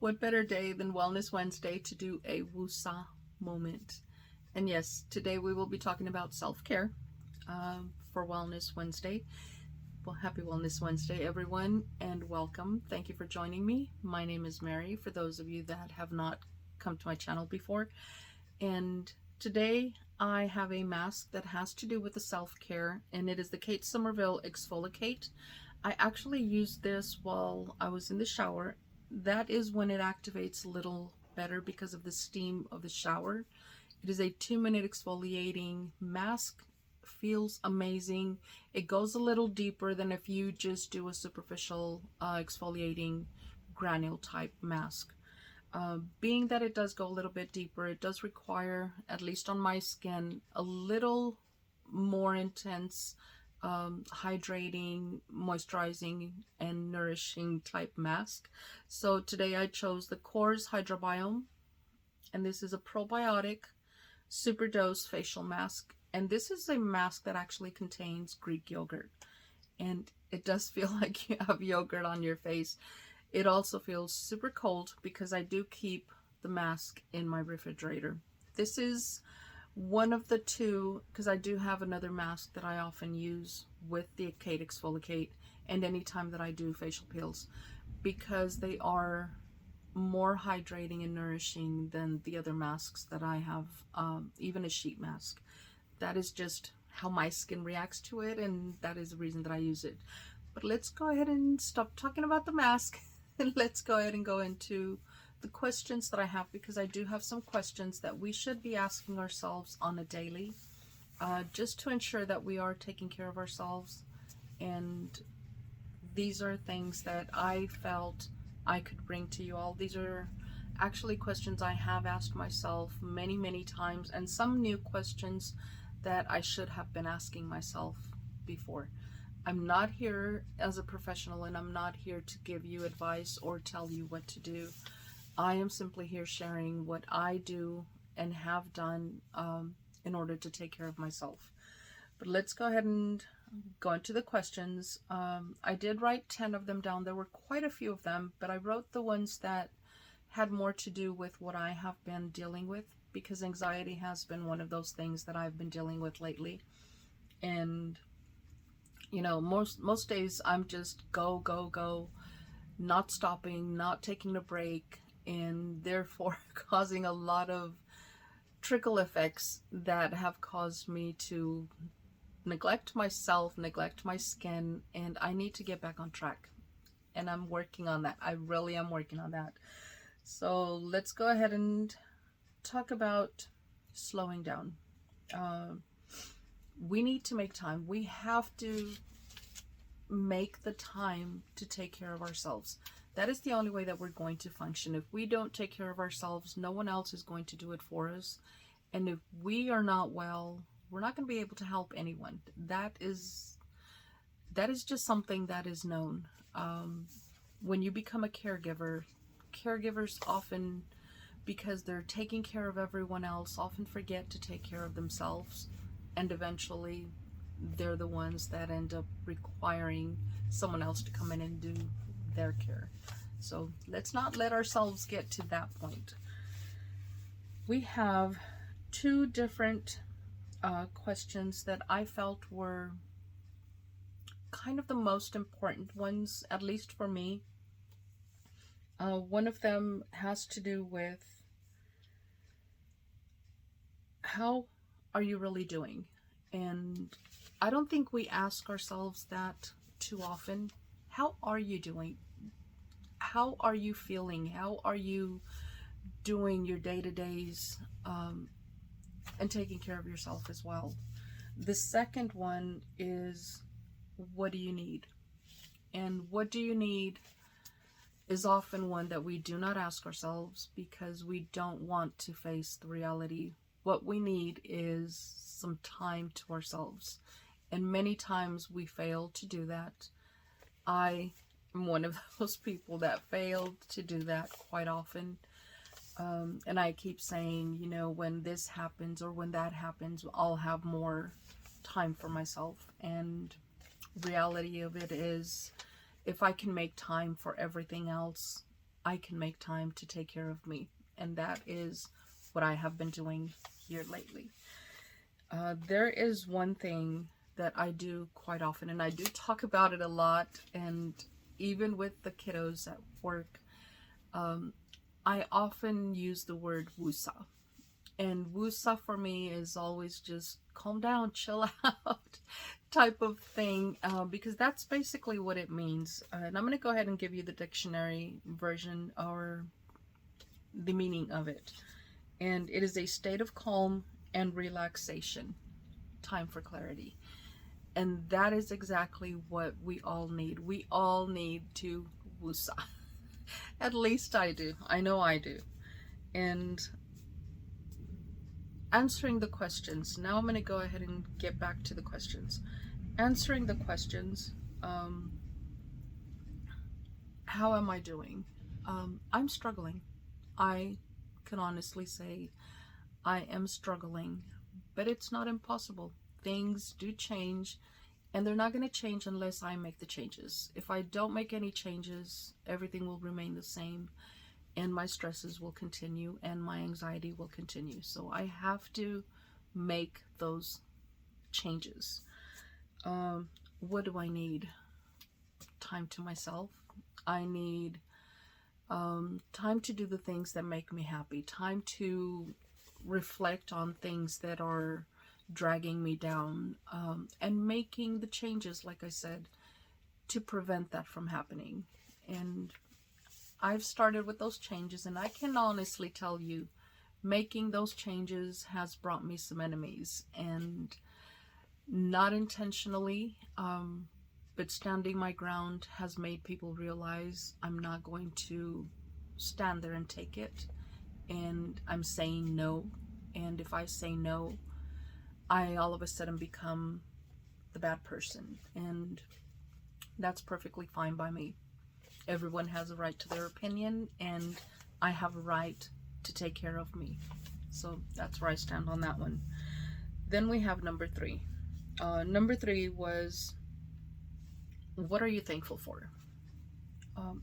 What better day than Wellness Wednesday to do a Woosah moment? And yes, today we will be talking about self-care for Wellness Wednesday. Well, happy Wellness Wednesday, everyone, and welcome. Thank you for joining me. My name is Mary, for those of you that have not come to my channel before. And today I have a mask that has to do with the self-care, and it is the Sommerville Exfolicate. I actually used this while I was in the shower. That is when it activates a little better because of the steam of the shower. It is a 2-minute exfoliating mask. Feels amazing. It goes a little deeper than if you just do a superficial exfoliating granule type mask. Being that it does go a little bit deeper, it does require, at least on my skin, a little more intense hydrating, moisturizing, and nourishing type mask. So today I chose the Korres Hydrobiome, and this is a probiotic super dose facial mask. And this is a mask that actually contains Greek yogurt, and it does feel like you have yogurt on your face. It also feels super cold because I do keep the mask in my refrigerator. This is one of the two, because I do have another mask that I often use with the Exfolicate and anytime that I do facial peels, because they are more hydrating and nourishing than the other masks that I have, even a sheet mask. That is just how my skin reacts to it, and that is the reason that I use it. But let's go ahead and stop talking about the mask and let's go ahead and go into the questions that I have, because I do have some questions that we should be asking ourselves on a daily, just to ensure that we are taking care of ourselves. And these are things that I felt I could bring to you all. These are actually questions I have asked myself many times, and some new questions that I should have been asking myself before. I'm not here as a professional, and I'm not here to give you advice or tell you what to do. I am simply here sharing what I do and have done in order to take care of myself. But let's go ahead and go into the questions. I did write 10 of them down. There were quite a few of them, but I wrote the ones that had more to do with what I have been dealing with, because anxiety has been one of those things that I've been dealing with lately. And you know, most days I'm just go, not stopping, not taking a break, and therefore causing a lot of trickle effects that have caused me to neglect myself, neglect my skin, and I need to get back on track. And I'm working on that. I really am working on that. So let's go ahead and talk about slowing down. We need to make time. We have to make the time to take care of ourselves. That is the only way that we're going to function. If we don't take care of ourselves, no one else is going to do it for us. And if we are not well, we're not going to be able to help anyone. That is just something that is known. When you become a caregiver, caregivers often, because they're taking care of everyone else, often forget to take care of themselves. And eventually, they're the ones that end up requiring someone else to come in and do their care. So let's not let ourselves get to that point. We have 2 different questions that I felt were kind of the most important ones, at least for me. One of them has to do with, how are you really doing? And I don't think we ask ourselves that too often. How are you doing? How are you feeling? How are you doing your day-to-days, and taking care of yourself as well? The second one is, what do you need? And what do you need is often one that we do not ask ourselves because we don't want to face the reality. What we need is some time to ourselves. And many times we fail to do that. I am one of those people that failed to do that quite often. And I keep saying, you know, when this happens or when that happens, I'll have more time for myself. And reality of it is, if I can make time for everything else, I can make time to take care of me. And that is what I have been doing here lately. There is one thing that I do quite often, and I do talk about it a lot, and even with the kiddos at work, I often use the word woosah. And woosah for me is always just calm down, chill out type of thing, because that's basically what it means. And I'm going to go ahead and give you the dictionary version or the meaning of it. And it is a state of calm and relaxation, time for clarity. And that is exactly what we all need. We all need to woosah. At least I do. I know I do. And answering the questions. Now I'm going to go ahead and get back to the questions. Answering the questions. How am I doing? I'm struggling. I can honestly say I am struggling, but it's not impossible. Things do change, and they're not going to change unless I make the changes. If I don't make any changes, everything will remain the same, and my stresses will continue, and my anxiety will continue. So I have to make those changes. What do I need? Time to myself. I need time to do the things that make me happy. Time to reflect on things that are dragging me down, and making the changes, like I said, to prevent that from happening. And I've started with those changes, and I can honestly tell you, making those changes has brought me some enemies, and not intentionally, but standing my ground has made people realize I'm not going to stand there and take it, and I'm saying no. And if I say no, I all of a sudden become the bad person, and that's perfectly fine by me. Everyone has a right to their opinion, and I have a right to take care of me. So that's where I stand on that one. Then we have number 3. Number 3 was, what are you thankful for?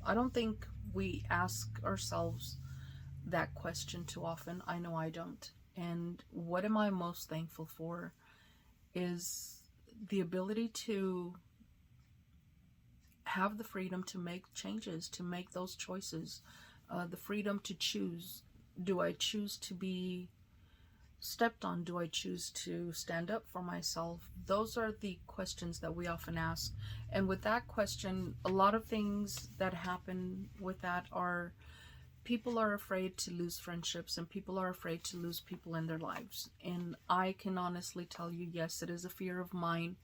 I don't think we ask ourselves that question too often. I know I don't. And what am I most thankful for is the ability to have the freedom to make changes, to make those choices, the freedom to choose. Do I choose to be stepped on? Do I choose to stand up for myself? Those are the questions that we often ask. And with that question, a lot of things that happen with that are, people are afraid to lose friendships, and people are afraid to lose people in their lives. And I can honestly tell you, yes, it is a fear of mine.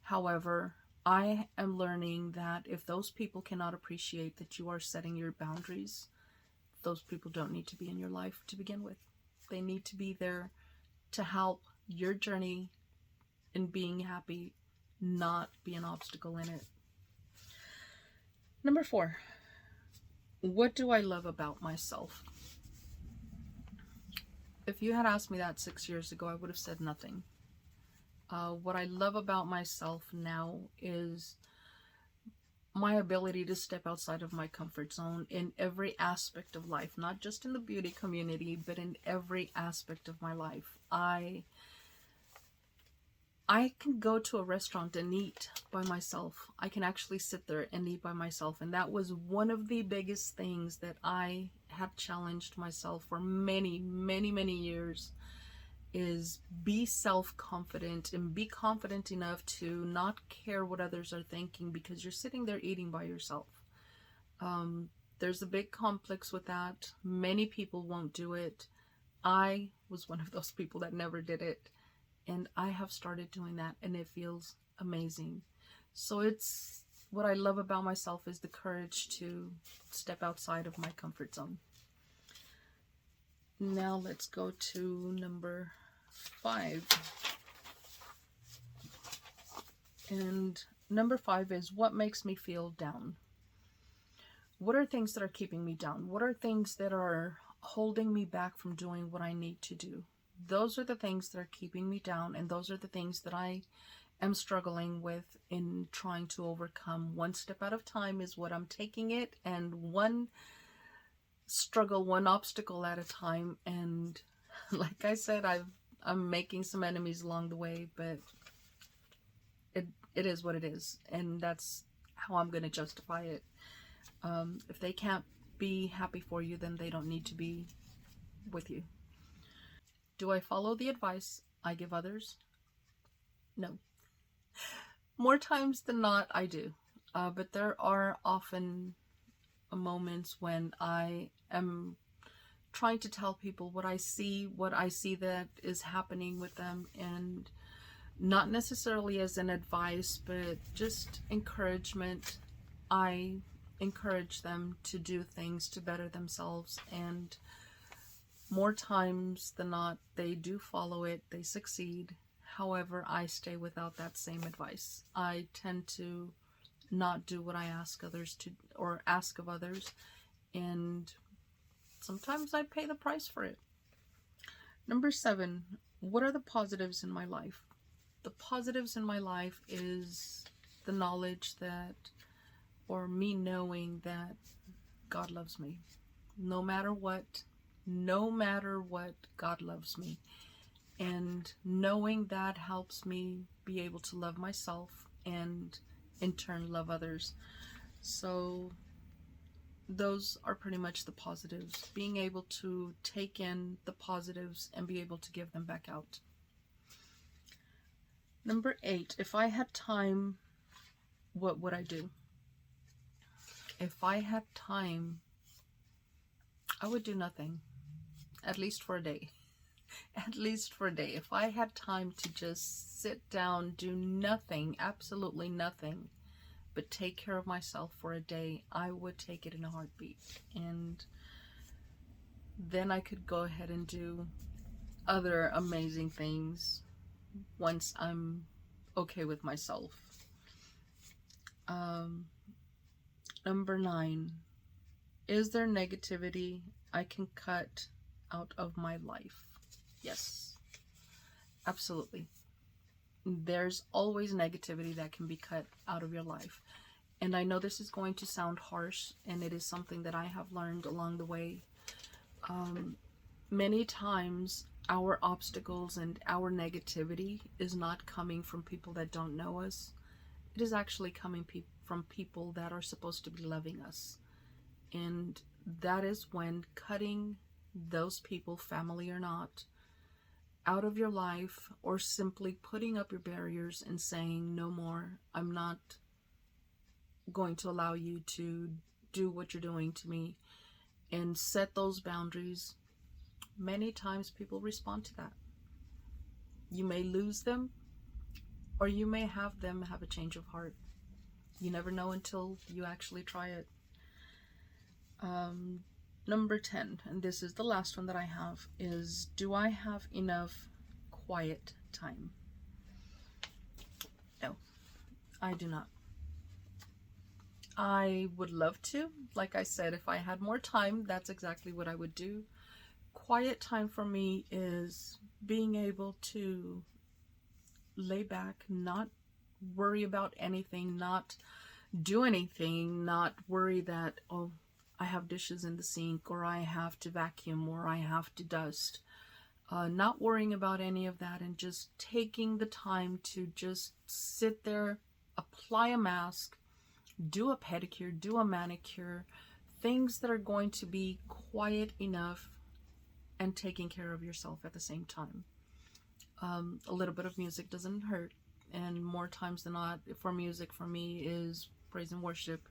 However, I am learning that if those people cannot appreciate that you are setting your boundaries, those people don't need to be in your life to begin with. They need to be there to help your journey in being happy, not be an obstacle in it. Number 4. What do I love about myself? If you had asked me that 6 years ago, I would have said nothing. What I love about myself now is my ability to step outside of my comfort zone in every aspect of life, not just in the beauty community, but in every aspect of my life. I can go to a restaurant and eat by myself. I can actually sit there and eat by myself. And that was one of the biggest things that I have challenged myself for many, many, many years, is be self-confident and be confident enough to not care what others are thinking, because you're sitting there eating by yourself. There's a big complex with that. Many people won't do it. I was one of those people that never did it. And I have started doing that, and it feels amazing. So it's, what I love about myself is the courage to step outside of my comfort zone. Now let's go to number 5. And number 5 is, what makes me feel down? What are things that are keeping me down? What are things that are holding me back from doing what I need to do? Those are the things that are keeping me down, and those are the things that I am struggling with in trying to overcome. One step at a time is what I'm taking it, and one struggle one obstacle at a time. And like I said, I'm making some enemies along the way, but it is what it is, and that's how I'm going to justify it. If they can't be happy for you, then they don't need to be with you. Do I follow the advice I give others? No. More times than not, I do. But there are often moments when I am trying to tell people what I see that is happening with them, and not necessarily as an advice, but just encouragement. I encourage them to do things to better themselves, and more times than not, they do follow it, they succeed. However, I stay without that same advice. I tend to not do what I ask others to, or ask of others, and sometimes I pay the price for it. Number 7, what are the positives in my life? The positives in my life is the knowledge that, or me knowing that God loves me. No matter what, God loves me. And knowing that helps me be able to love myself and in turn love others. So those are pretty much the positives. Being able to take in the positives and be able to give them back out. Number 8, if I had time, what would I do? If I had time, I would do nothing. At least for a day. At least for a day. If I had time to just sit down, do nothing, absolutely nothing, but take care of myself for a day, I would take it in a heartbeat. And then I could go ahead and do other amazing things once I'm okay with myself. Number 9, is there negativity I can cut out of my life? Yes, absolutely. There's always negativity that can be cut out of your life. And I know this is going to sound harsh, and it is something that I have learned along the way. Many times our obstacles and our negativity is not coming from people that don't know us. It is actually coming from people that are supposed to be loving us. And that is when cutting those people, family or not, out of your life, or simply putting up your barriers and saying, no more, I'm not going to allow you to do what you're doing to me, and set those boundaries. Many times people respond to that. You may lose them, or you may have them have a change of heart. You never know until you actually try it. Number 10, and this is the last one that I have, is do I have enough quiet time? No, I do not. I would love to. Like I said, if I had more time, that's exactly what I would do. Quiet time for me is being able to lay back, not worry about anything, not do anything, not worry that, oh, I have dishes in the sink, or I have to vacuum, or I have to dust. Not worrying about any of that, and just taking the time to just sit there, apply a mask, do a pedicure, do a manicure, things that are going to be quiet enough, and taking care of yourself at the same time. A little bit of music doesn't hurt, and more times than not, for music for me is praise and worship,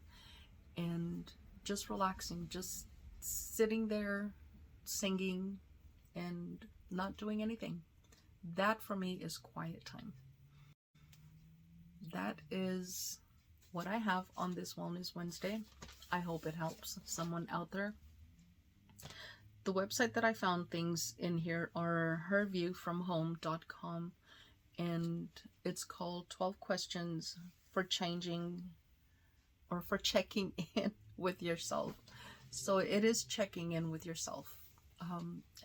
and just relaxing, just sitting there, singing, and not doing anything. That for me is quiet time. That is what I have on this Wellness Wednesday. I hope it helps someone out there. The website that I found things in here are herviewfromhome.com, and it's called 12 Questions for Changing, or for Checking In with Yourself. So it is checking in with yourself.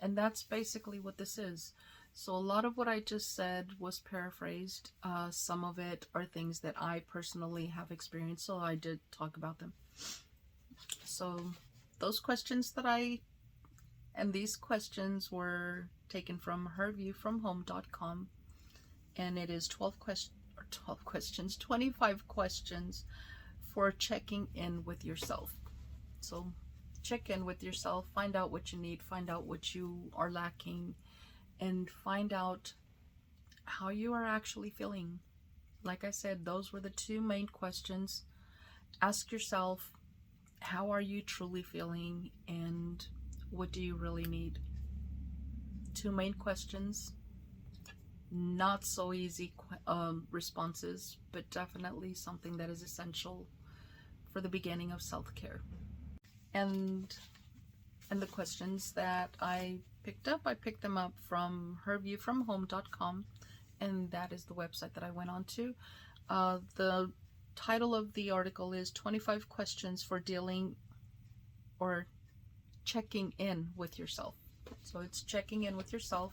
And that's basically what this is. So a lot of what I just said was paraphrased. Some of it are things that I personally have experienced, so I did talk about them. So those questions and these questions were taken from herviewfromhome.com, and it is 25 questions for checking in with yourself. So check in with yourself, find out what you need, find out what you are lacking, and find out how you are actually feeling. Like I said, those were the two main questions. Ask yourself, how are you truly feeling, and what do you really need? Two main questions. Not so easy responses, but definitely something that is essential for the beginning of self-care. And the questions that I picked them up from herviewfromhome.com, and that is the website that I went on to. The title of the article is 25 questions for dealing or checking in with yourself. So it's checking in with yourself.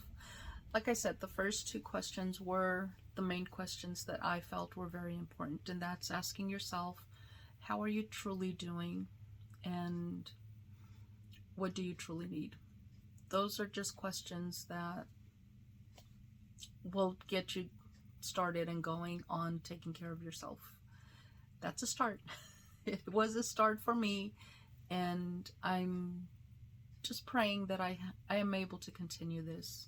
Like I said, the first two questions were the main questions that I felt were very important, and that's asking yourself, how are you truly doing, and what do you truly need? Those are just questions that will get you started and going on taking care of yourself. That's a start. It was a start for me, and I'm just praying that I am able to continue this.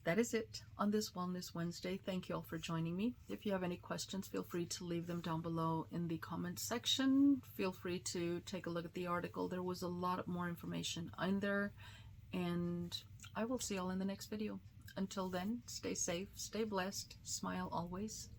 That is it on this Wellness Wednesday. Thank you all for joining me. If you have any questions, feel free to leave them down below in the comments section. Feel free to take a look at the article. There was a lot more information in there, and I will see you all in the next video. Until then, stay safe, stay blessed, smile always,